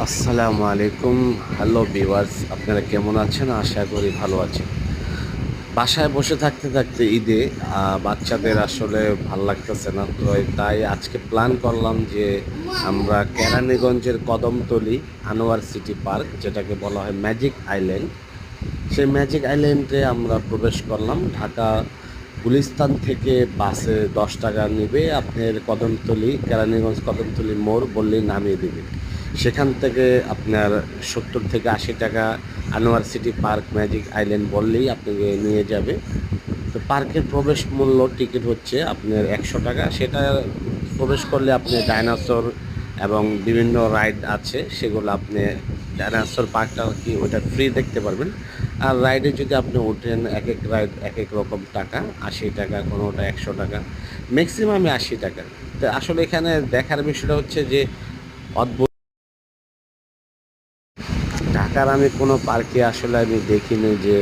আসসালামু আলাইকুম। Hello viewers, আপনারা কেমন আছেন? আশা করি ভালো আছেন। বাসায় বসে থাকতে থাকতে ঈদে বাচ্চাদের আসলে ভাল লাগতেছে না, তো তাই আজকে প্ল্যান করলাম যে আমরা কেরানীগঞ্জের কদমতলী আনোয়ার সিটি পার্ক, যেটাকে বলা হয় ম্যাজিক আইল্যান্ড, সেই ম্যাজিক আইল্যান্ডে আমরা প্রবেশ করলাম। ঢাকা গুলিস্তান থেকে বাসে 10 টাকা নেবে, আপনার কদমতলী কেরানীগঞ্জ কদমতলী মোড় বললেই নামিয়ে দেবে। সেখান থেকে আপনার 70 থেকে 80 টাকা Anwar city park magic island বললেই আপনাকে নিয়ে যাবে। তো পার্কের প্রবেশ মূল্য টিকিট হচ্ছে আপনার 100 টাকা। সেটা প্রবেশ করলে আপনি ডাইনোসর এবং বিভিন্ন রাইড আছে, সেগুলো আপনি ডাইনোসর পার্কটা কি ওটা ফ্রি দেখতে পারবেন। আর রাইডে যদি আপনি ওঠেন, এক এক রাইড এক এক রকম টাকা, 80 টাকা, কোনোটা 100 টাকা, ম্যাক্সিমামে 80 টাকা। তো আসলে এখানে দেখার বিষয়টা হচ্ছে যে অদ্ভুত। ঢাকার আমি কোনো পার্কে আসলে আমি দেখিনি যে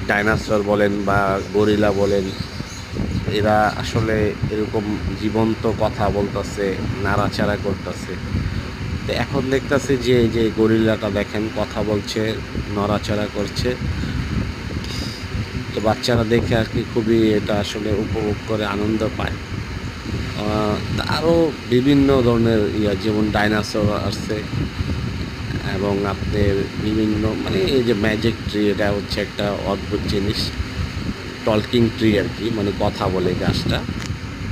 ডাইনোসর বলেন বা গরিলা বলেন, এরা আসলে এরকম জীবন্ত কথা বলতেছে, নাড়াচাড়া করতেছে। তো এখন দেখতেছি যে এই যে গরিলাটা দেখেন কথা বলছে, নড়াচড়া করছে। তো বাচ্চারা দেখে আর কি খুবই এটা আসলে উপভোগ করে আনন্দ পায়। আরও বিভিন্ন ধরনের যেমন ডাইনোসর আসছে, এবং আপনার বিভিন্ন মানে এই যে ম্যাজিক ট্রি, এটা হচ্ছে একটা অদ্ভুত জিনিস, টলকিং ট্রি আর কি, মানে কথা বলে গাছটা।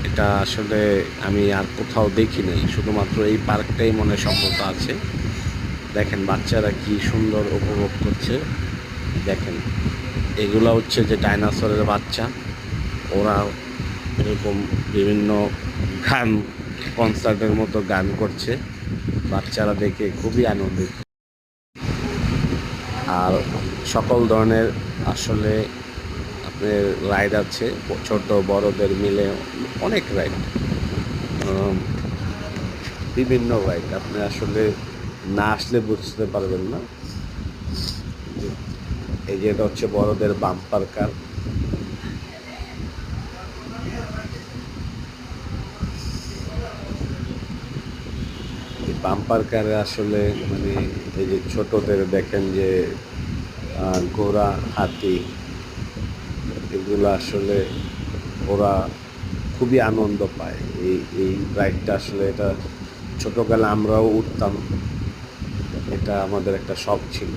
এটা আসলে আমি আর কোথাও দেখি নাই, শুধুমাত্র এই পার্কটাই মনে সম্মত আছে। দেখেন বাচ্চারা কি সুন্দর উপভোগ করছে। দেখেন এগুলো হচ্ছে যে ডাইনোসরের বাচ্চা, ওরা এরকম বিভিন্ন গান, কনসার্টের মতো গান করছে, বাচ্চারা দেখে খুবই আনন্দিত। আর সকল ধরনের আসলে আপনার রাইড আছে, ছোট বড়দের মিলে অনেক রাইড, বিভিন্ন রাইড আপনি আসলে না আসলে বুঝতে পারবেন না। এই যে এটা হচ্ছে বড়দের বাম্পার কার। এই বাম্পার কারে আসলে মানে এই যে ছোটদের দেখেন যে ঘোড়া, হাতি, এগুলো আসলে ওরা খুবই আনন্দ পায়। এই রাইডটা আসলে এটা ছোটবেলা আমরাও উঠতাম, এটা আমাদের একটা শখ ছিল।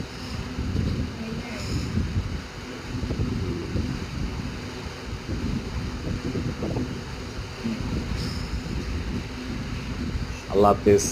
আল্লাহ হাফেজ।